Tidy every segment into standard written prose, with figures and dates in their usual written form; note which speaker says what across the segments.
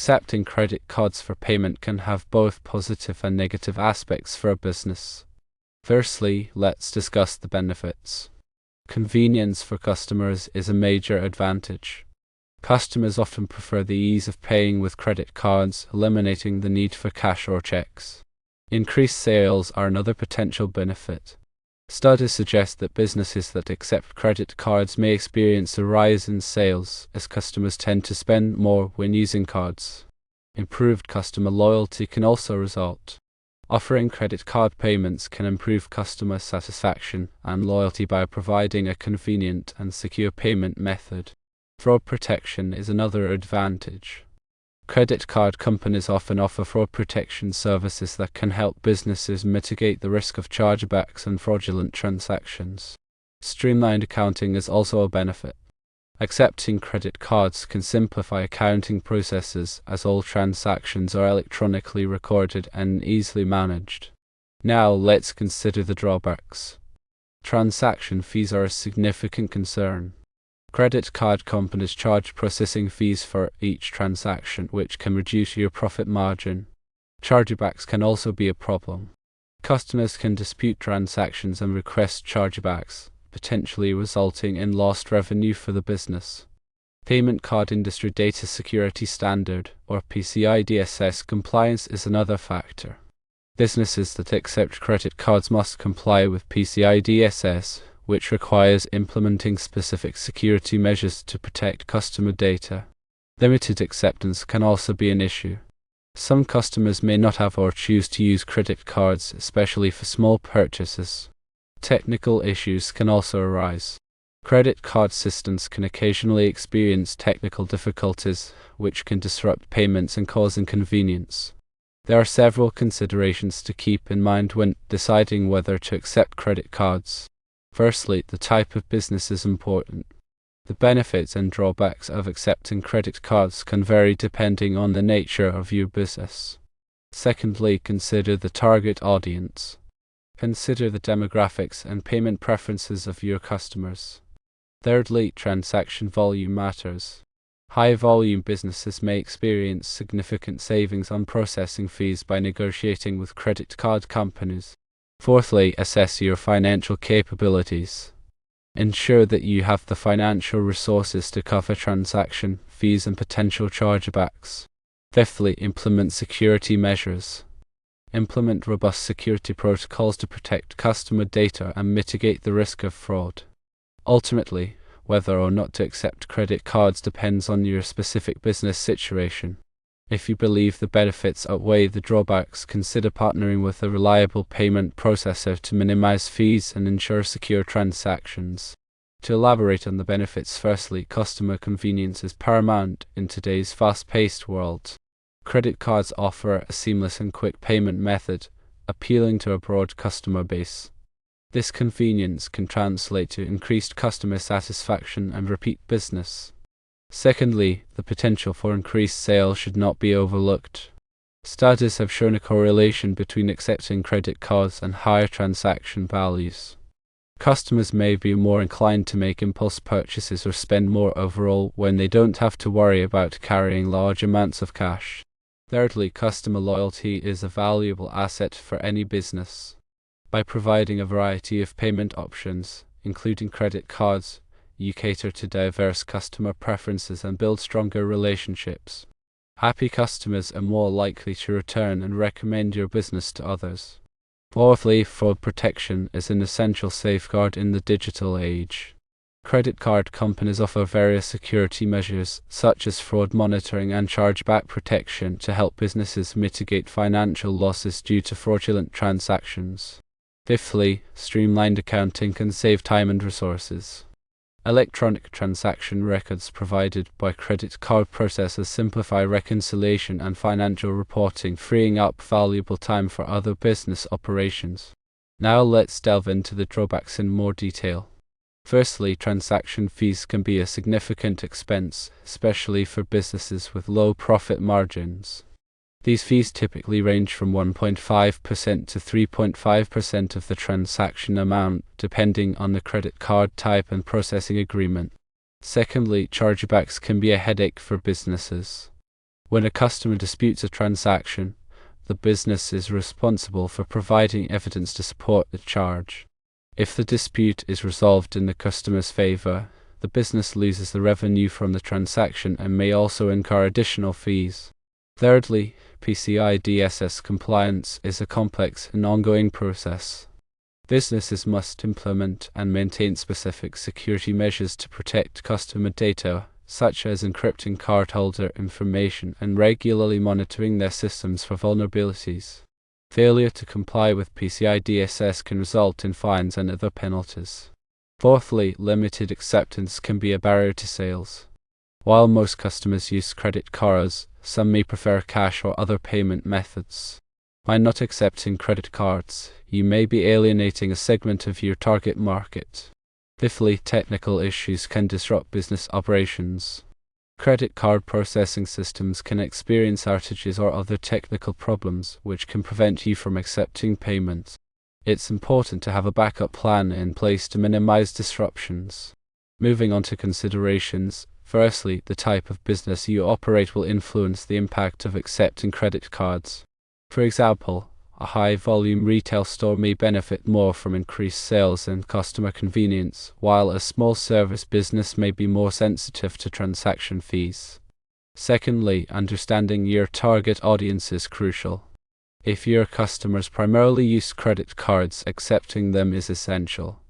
Speaker 1: Accepting credit cards for payment can have both positive and negative aspects for a business. Firstly, let's discuss the benefits. Convenience for customers is a major advantage. Customers often prefer the ease of paying with credit cards, eliminating the need for cash or checks. Increased sales are another potential benefit. Studies suggest that businesses that accept credit cards may experience a rise in sales, as customers tend to spend more when using cards. Improved customer loyalty can also result. Offering credit card payments can improve customer satisfaction and loyalty by providing a convenient and secure payment method. Fraud protection is another advantage. Credit card companies often offer fraud protection services that can help businesses mitigate the risk of chargebacks and fraudulent transactions. Streamlined accounting is also a benefit. Accepting credit cards can simplify accounting processes as all transactions are electronically recorded and easily managed. Now let's consider the drawbacks. Transaction fees are a significant concern. Credit card companies charge processing fees for each transaction, which can reduce your profit margin. Chargebacks can also be a problem. Customers can dispute transactions and request chargebacks, potentially resulting in lost revenue for the business. Payment Card Industry Data Security Standard, or PCI DSS compliance is another factor. Businesses that accept credit cards must comply with PCI DSS, which requires implementing specific security measures to protect customer data. Limited acceptance can also be an issue. Some customers may not have or choose to use credit cards, especially for small purchases. Technical issues can also arise. Credit card systems can occasionally experience technical difficulties, which can disrupt payments and cause inconvenience. There are several considerations to keep in mind when deciding whether to accept credit cards. Firstly, the type of business is important. The benefits and drawbacks of accepting credit cards can vary depending on the nature of your business. Secondly, consider the target audience. Consider the demographics and payment preferences of your customers. Thirdly, transaction volume matters. High-volume businesses may experience significant savings on processing fees by negotiating with credit card companies. Fourthly, assess your financial capabilities. Ensure that you have the financial resources to cover transaction fees and potential chargebacks. Fifthly, implement security measures. Implement robust security protocols to protect customer data and mitigate the risk of fraud. Ultimately, whether or not to accept credit cards depends on your specific business situation. If you believe the benefits outweigh the drawbacks, consider partnering with a reliable payment processor to minimize fees and ensure secure transactions. To elaborate on the benefits, firstly, customer convenience is paramount in today's fast-paced world. Credit cards offer a seamless and quick payment method, appealing to a broad customer base. This convenience can translate to increased customer satisfaction and repeat business. Secondly, the potential for increased sales should not be overlooked. Studies have shown a correlation between accepting credit cards and higher transaction values. Customers may be more inclined to make impulse purchases or spend more overall when they don't have to worry about carrying large amounts of cash. Thirdly, customer loyalty is a valuable asset for any business. By providing a variety of payment options, including credit cards, you cater to diverse customer preferences and build stronger relationships. Happy customers are more likely to return and recommend your business to others. Fourthly, fraud protection is an essential safeguard in the digital age. Credit card companies offer various security measures, such as fraud monitoring and chargeback protection, to help businesses mitigate financial losses due to fraudulent transactions. Fifthly, streamlined accounting can save time and resources. Electronic transaction records provided by credit card processors simplify reconciliation and financial reporting, freeing up valuable time for other business operations. Now let's delve into the drawbacks in more detail. Firstly, transaction fees can be a significant expense, especially for businesses with low profit margins. These fees typically range from 1.5% to 3.5% of the transaction amount, depending on the credit card type and processing agreement. Secondly, chargebacks can be a headache for businesses. When a customer disputes a transaction, the business is responsible for providing evidence to support the charge. If the dispute is resolved in the customer's favor, the business loses the revenue from the transaction and may also incur additional fees. Thirdly, PCI DSS compliance is a complex and ongoing process. Businesses must implement and maintain specific security measures to protect customer data, such as encrypting cardholder information and regularly monitoring their systems for vulnerabilities. Failure to comply with PCI DSS can result in fines and other penalties. Fourthly, limited acceptance can be a barrier to sales. While most customers use credit cards, some may prefer cash or other payment methods. By not accepting credit cards, you may be alienating a segment of your target market. Fifthly, technical issues can disrupt business operations. Credit card processing systems can experience outages or other technical problems which can prevent you from accepting payments. It's important to have a backup plan in place to minimize disruptions. Moving on to considerations. Firstly, the type of business you operate will influence the impact of accepting credit cards. For example, a high-volume retail store may benefit more from increased sales and customer convenience, while a small service business may be more sensitive to transaction fees. Secondly, understanding your target audience is crucial. If your customers primarily use credit cards, accepting them is essential.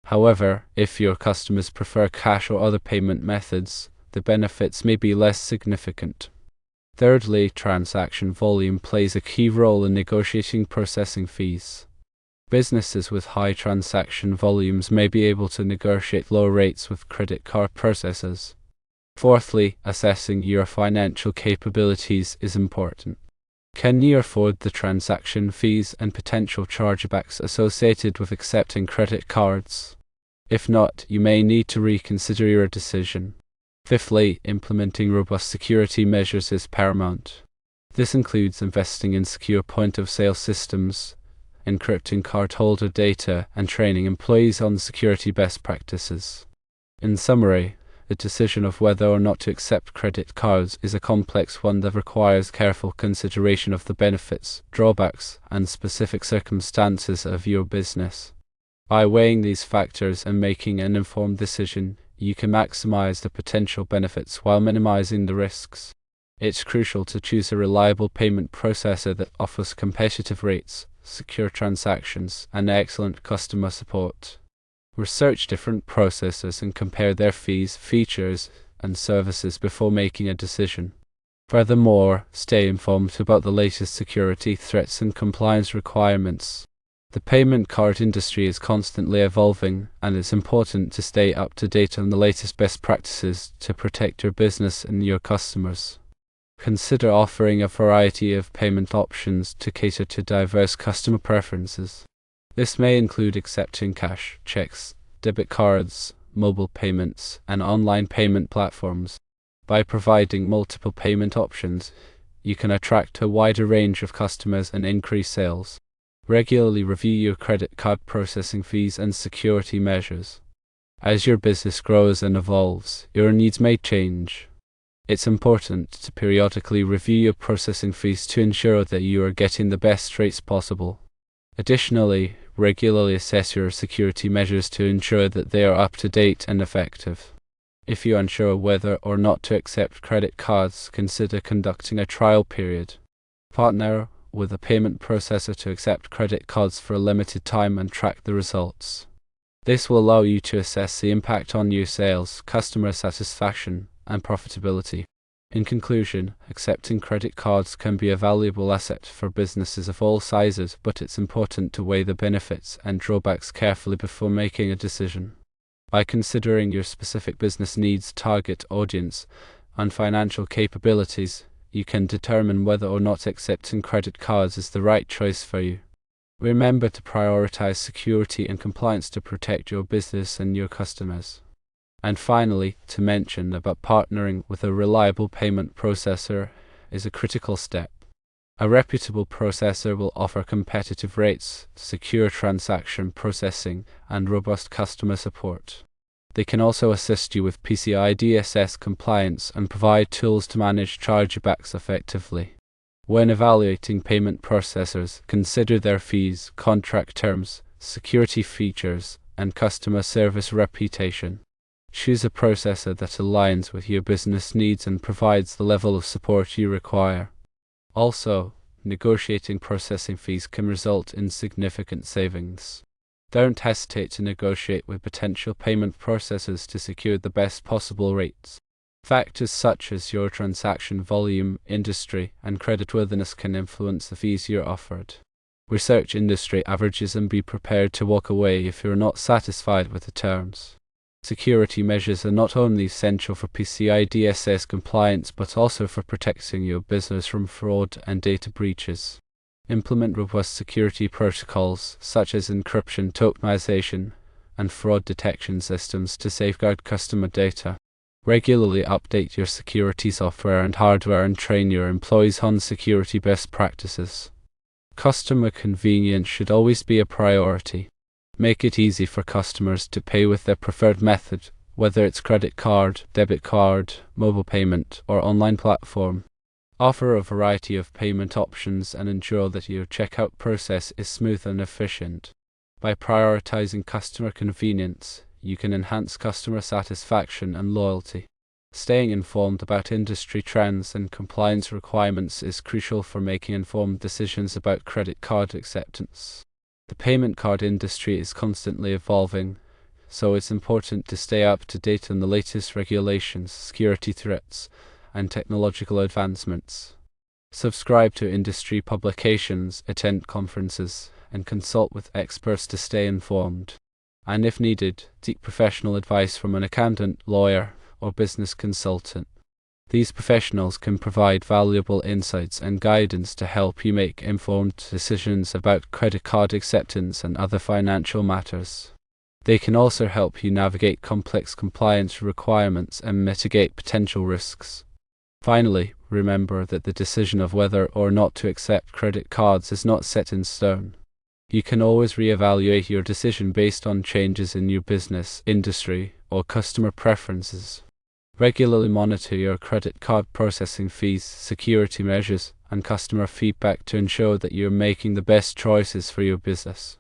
Speaker 1: However, if your customers prefer cash or other payment methods, the benefits may be less significant. Thirdly, transaction volume plays a key role in negotiating processing fees. Businesses with high transaction volumes may be able to negotiate low rates with credit card processors. Fourthly, assessing your financial capabilities is important. Can you afford the transaction fees and potential chargebacks associated with accepting credit cards? If not, you may need to reconsider your decision. Fifthly, implementing robust security measures is paramount. This includes investing in secure point-of-sale systems, encrypting cardholder data, and training employees on security best practices. In summary, the decision of whether or not to accept credit cards is a complex one that requires careful consideration of the benefits, drawbacks, and specific circumstances of your business. By weighing these factors and making an informed decision, you can maximize the potential benefits while minimizing the risks. It's crucial to choose a reliable payment processor that offers competitive rates, secure transactions, and excellent customer support. Research different processors and compare their fees, features, and services before making a decision. Furthermore, stay informed about the latest security threats and compliance requirements. The payment card industry is constantly evolving, and it's important to stay up to date on the latest best practices to protect your business and your customers. Consider offering a variety of payment options to cater to diverse customer preferences. This may include accepting cash, checks, debit cards, mobile payments, and online payment platforms. By providing multiple payment options, you can attract a wider range of customers and increase sales. Regularly review your credit card processing fees and security measures. As your business grows and evolves, your needs may change. It's important to periodically review your processing fees to ensure that you are getting the best rates possible. Additionally, regularly assess your security measures to ensure that they are up to date and effective. If you're unsure whether or not to accept credit cards, consider conducting a trial period. Partner with a payment processor to accept credit cards for a limited time and track the results. This will allow you to assess the impact on your sales, customer satisfaction, and profitability. In conclusion, accepting credit cards can be a valuable asset for businesses of all sizes, but it's important to weigh the benefits and drawbacks carefully before making a decision. By considering your specific business needs, target audience, and financial capabilities, you can determine whether or not accepting credit cards is the right choice for you. Remember to prioritize security and compliance to protect your business and your customers. And finally, to mention about partnering with a reliable payment processor is a critical step. A reputable processor will offer competitive rates, secure transaction processing, and robust customer support. They can also assist you with PCI DSS compliance and provide tools to manage chargebacks effectively. When evaluating payment processors, consider their fees, contract terms, security features, and customer service reputation. Choose a processor that aligns with your business needs and provides the level of support you require. Also, negotiating processing fees can result in significant savings. Don't hesitate to negotiate with potential payment processors to secure the best possible rates. Factors such as your transaction volume, industry, and creditworthiness can influence the fees you're offered. Research industry averages and be prepared to walk away if you're not satisfied with the terms. Security measures are not only essential for PCI DSS compliance but also for protecting your business from fraud and data breaches. Implement robust security protocols such as encryption, tokenization, and fraud detection systems to safeguard customer data. Regularly update your security software and hardware and train your employees on security best practices. Customer convenience should always be a priority. Make it easy for customers to pay with their preferred method, whether it's credit card, debit card, mobile payment, or online platform. Offer a variety of payment options and ensure that your checkout process is smooth and efficient. By prioritizing customer convenience, you can enhance customer satisfaction and loyalty. Staying informed about industry trends and compliance requirements is crucial for making informed decisions about credit card acceptance. The payment card industry is constantly evolving, so it's important to stay up to date on the latest regulations, security threats, and technological advancements. Subscribe to industry publications, attend conferences, and consult with experts to stay informed. And if needed, seek professional advice from an accountant, lawyer, or business consultant. These professionals can provide valuable insights and guidance to help you make informed decisions about credit card acceptance and other financial matters. They can also help you navigate complex compliance requirements and mitigate potential risks. Finally, remember that the decision of whether or not to accept credit cards is not set in stone. You can always reevaluate your decision based on changes in your business, industry, or customer preferences. Regularly monitor your credit card processing fees, security measures, and customer feedback to ensure that you're making the best choices for your business.